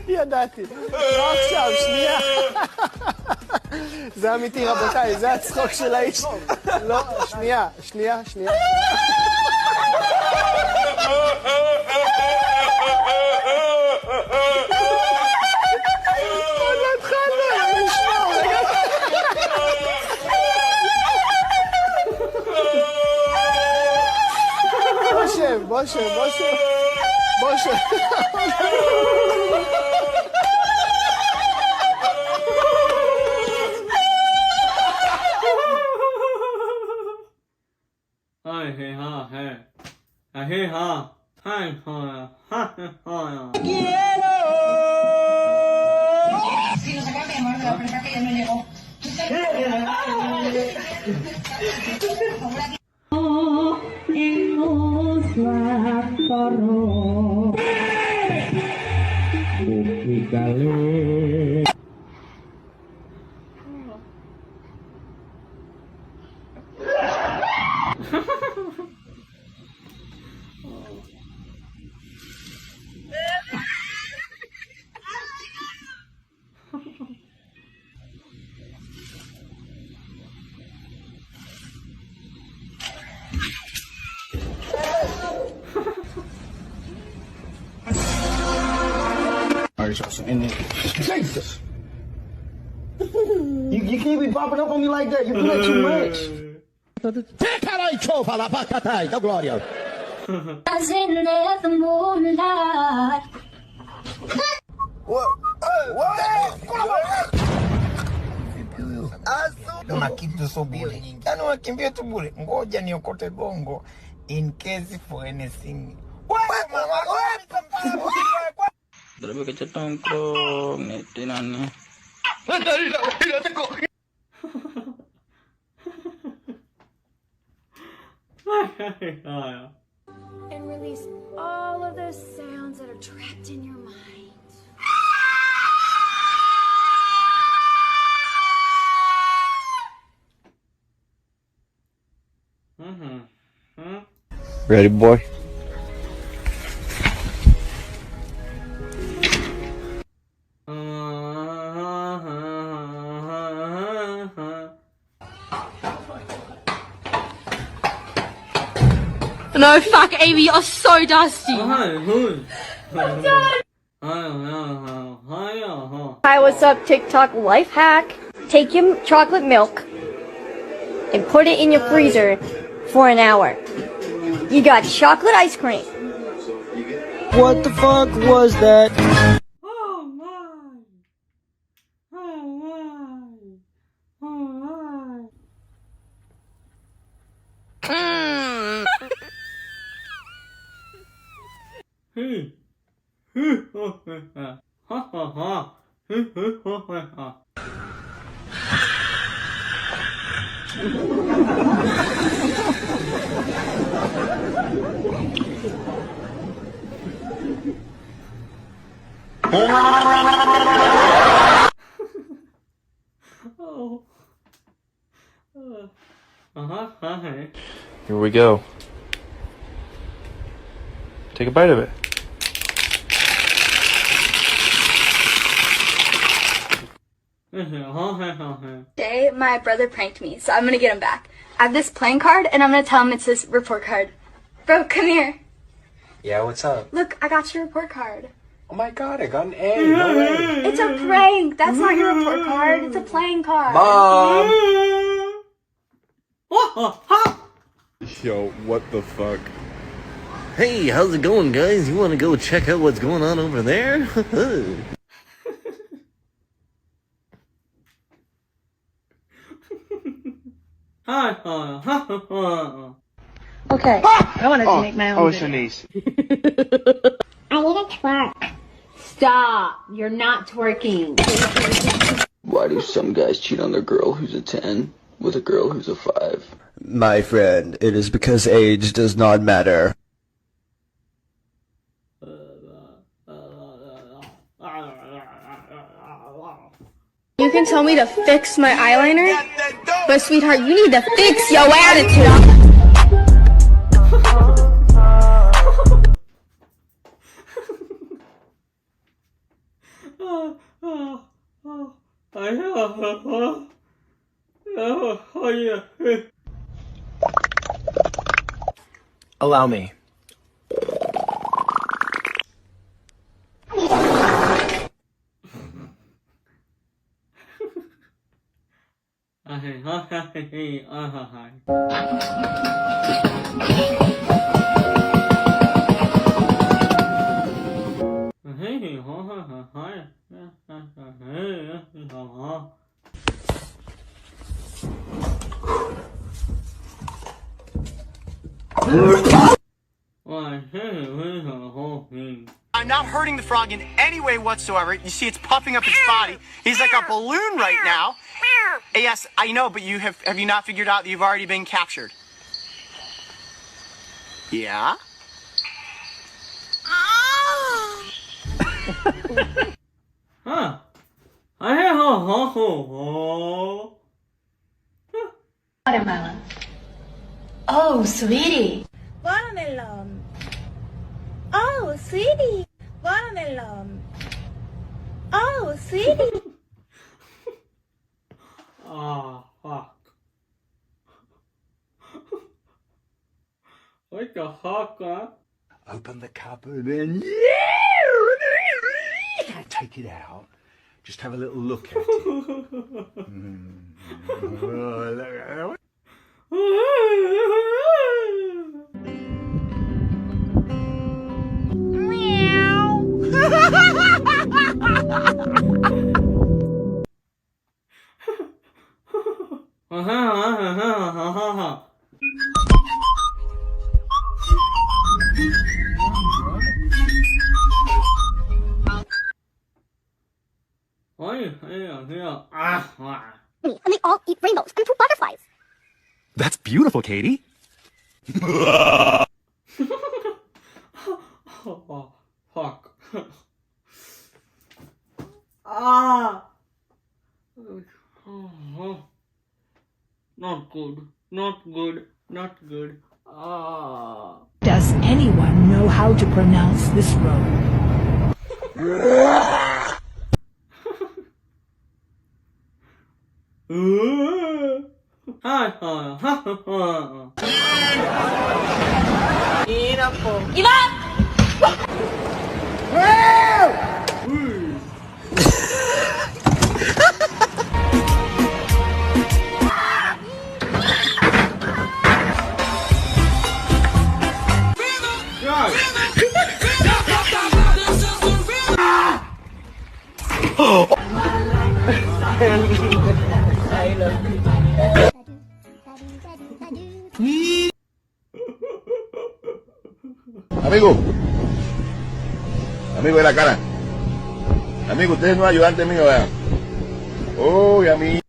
ידעתי. לא עכשיו, שנייה. זה אמיתי רבותיי, זה הצחוק של האיש. לא, שנייה. בוא שב. Jesus! You can't be popping up on me like that. You play too much. Unakimbia so bure. Yaani unakimbia tu bure. Ngoja niokote bongo in case for anything. Berapa kecil tongkrong netinannya. And release all of those sounds that are trapped in your mind. Ready, boy? No, fuck, Amy, you're so dusty. Hi, what's up, TikTok life hack? Take your chocolate milk and put it in your freezer for an hour. You got chocolate ice cream. What the fuck was that? Here we go. Take a bite of it. Today, my brother pranked me, so I'm gonna get him back. I have this playing card, and I'm gonna tell him it's his report card. Bro, come here. Yeah, what's up? Look, I got your report card. Oh my god, I got an A. No way. It's a prank. That's not your report card. It's a playing card. Mom! Yo, what the fuck? Hey, how's it going, guys? You want to go check out what's going on over there? Okay, I wanted to make my own. Oh, it's your niece. I need a twerk. Stop! You're not twerking. Why do some guys cheat on their girl who's a 10 with a girl who's a 5? My friend, it is because age does not matter. You can tell me to fix my eyeliner, but sweetheart, you need to fix your attitude. Allow me. I'm not hurting the frog in any way whatsoever. You see, it's puffing up its body. He's like a balloon right now. Yes, I know, but have you not figured out that you've already been captured? Yeah? Huh. Watermelon. Oh, sweetie. Watermelon. Oh, sweetie. Watermelon. Oh, sweetie. Fuck. What the fuck, huh? Open the cupboard and take it out. Just have a little look at it. And they all eat rainbows and poop butterflies. That's beautiful, Katie. Oh, fuck. Not good. Not good. Not good. Does anyone know how to pronounce this road? Give up! Amigo de la cara. Amigo, usted es un ayudante mío, ¿verdad? Oh, y a mí.